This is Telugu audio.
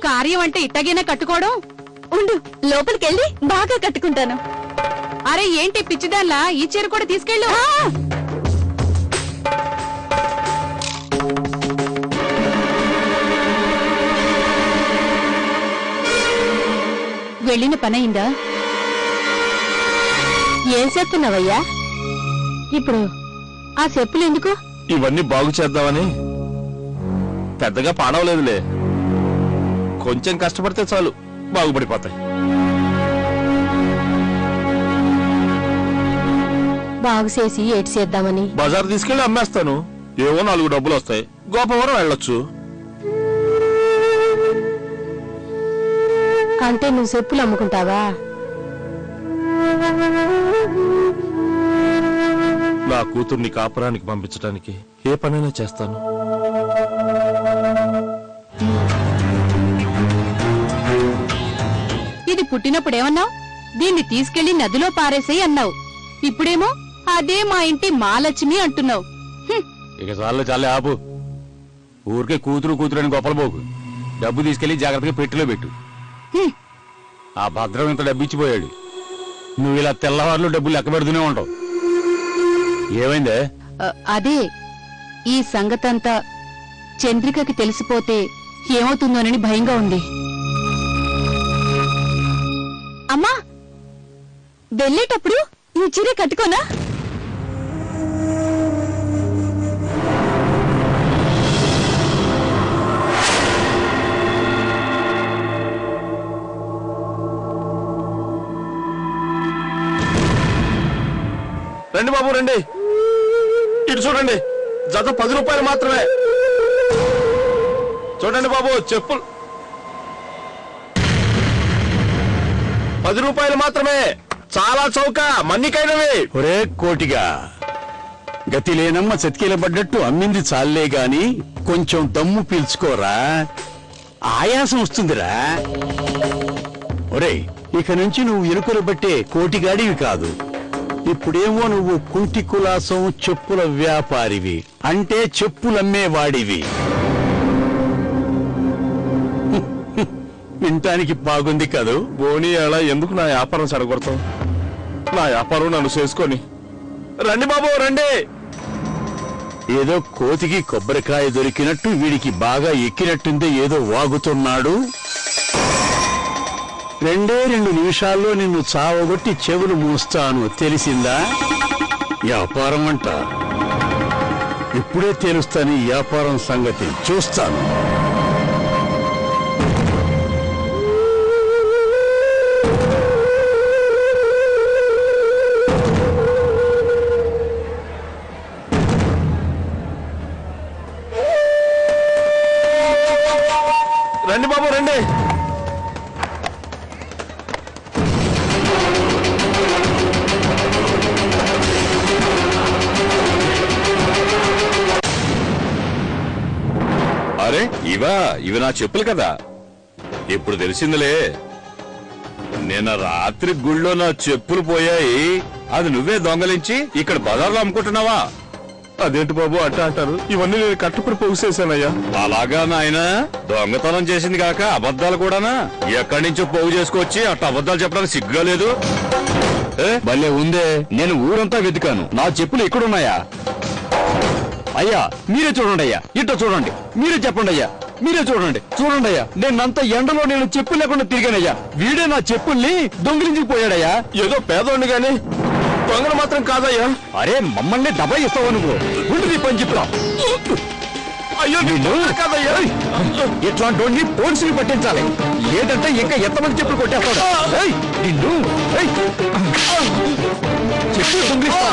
కార్యం అంటే ఇట్టగైనా కట్టుకోవడం. ఉండు, లోపలికెళ్ళి బాగా కట్టుకుంటాను. అరే ఏంటి పిచ్చిదాల్లా, ఈ చీర కూడా తీసుకెళ్ళు. వెళ్ళిన పనయిందా? ఏం చేస్తున్నావయ్యా ఇప్పుడు? ఆ చెప్పులు ఎందుకు? ఇవన్నీ బాగు చేద్దామని. పెద్దగా పాడవలేదులే, కొంచెం కష్టపడితే చాలు బాగుపడిపోతాయి. బాగు చేసి ఏటి చేద్దామని. బజార్ తీసుకెళ్లి అమ్మేస్తాను, ఏవో 4 డబ్బులు వస్తాయి, గోపవరం వెళ్ళొచ్చు. అంటే నువ్వు చెప్పులు అమ్ముకుంటావా? నా కూతుర్ని కాపురానికి పంపించడానికి ఏ పనైనా చేస్తాను. ఇది పుట్టినప్పుడేమన్నావు? దీన్ని తీసుకెళ్లి నదిలో పారేసేయి అన్నావు. ఇప్పుడేమో అదే మా ఇంటి మాలక్ష్మి అంటున్నావు. ఇక చాలే ఆపు. ఊరికే కూతురు అని గొప్పలు పోకు. డబ్బు తీసుకెళ్లి జాగ్రత్తగా పెట్టిలో పెట్టు. ఆ భద్రం ఇంత డబ్బు ఇచ్చిపోయాడు, నువ్వు ఇలా తెల్లవారులు డబ్బులు లెక్క పెడుతూనే ఉంటావు. ఏమైందే? అదే, ఈ సంగతంతా చంద్రికకి తెలిసిపోతే ఏమవుతుందోనని భయంగా ఉంది. అమ్మా, వెళ్ళేటప్పుడు ఈ చీర కట్టుకోనా? రండి బాబు రండి, ఇటు చూడండి, జత 10 రూపాయలు మాత్రమే. చూడండి బాబు, చెప్పులు 10 రూపాయలు మాత్రమే, చాలా చౌక, మన్నికైనవి. ఒరే కోటిగా, గతి లేనమ్మ చతికిల పడ్డట్టు అమ్మింది చాలే గాని కొంచెం దమ్ము పీల్చుకోరా, ఆయాసం వస్తుందిరా. ఒరే, ఇక నుంచి నువ్వు ఎలుకలు బట్టే కోటిగాడివి కాదు, ఇప్పుడేమో నువ్వు కుంటి కులాసం చెప్పుల వ్యాపారివి, అంటే చెప్పులమ్మేవాడివి. వింటానికి బాగుంది కదూ? బోని అలా ఎందుకు నా వ్యాపారం సడగొడతావు? నా వ్యాపారం నన్ను చేసుకొని రండి బాబు రండి. ఏదో కోతికి కొబ్బరికాయ దొరికినట్టు వీడికి బాగా ఎక్కినట్టుంది, ఏదో వాగుతున్నాడు. 2 నిమిషాల్లో నిన్ను చావగొట్టి చెవులు మూస్తాను, తెలిసిందా? వ్యాపారం అంట, ఇప్పుడే తెలుస్తాను ఈ వ్యాపారం సంగతి, చూస్తాను. రండి బాబు రండి. అరే ఇవి నా చెప్పులు కదా, ఇప్పుడు తెలిసిందిలే. నిన్న రాత్రి గుళ్ళో నా చెప్పులు పోయాయి, అది నువ్వే దొంగలించి ఇక్కడ బజార్లో అమ్ముకుంటున్నావా? అదేంటి బాబు అట్ట అంటారు? ఇవన్నీ నేను కట్టుకుని పోగుసేసానయ్యా. అలాగా నాయన, దొంగతనం చేసింది కాక అబద్ధాలు కూడానా? ఎక్కడి నుంచో పోగు చేసుకొచ్చి అట్ట అబద్ధాలు చెప్పడానికి సిగ్గుగా లేదు? భలే ఉందే, నేను ఊరంతా వెతికాను, నా చెప్పులు ఎక్కడున్నాయా? అయ్యా మీరే చూడండి, అయ్యా ఇట్ట చూడండి, మీరే చెప్పండి అయ్యా, మీరే చూడండి అయ్యా, నేనంత ఎండలో నేను చెప్పులు లేకుండా తిరిగానయ్యా, వీడే నా చెప్పుల్ని దొంగిలించిపోయాడయ్యా. ఏదో పేదోండి గాని దొంగలు మాత్రం కాదయ్యా. అరే మమ్మల్ని డబ్బా ఇస్తావు నువ్వు, గుండు పని చెప్తా. అయ్యో కాదయ్యా, ఇట్లాంటి పోలీసులు పట్టించాలి, లేదంటే ఇంకా ఎంతమంది చెప్పులు కొట్టేస్తాడు. నిన్ను చెప్పులు దొంగిలిస్తా.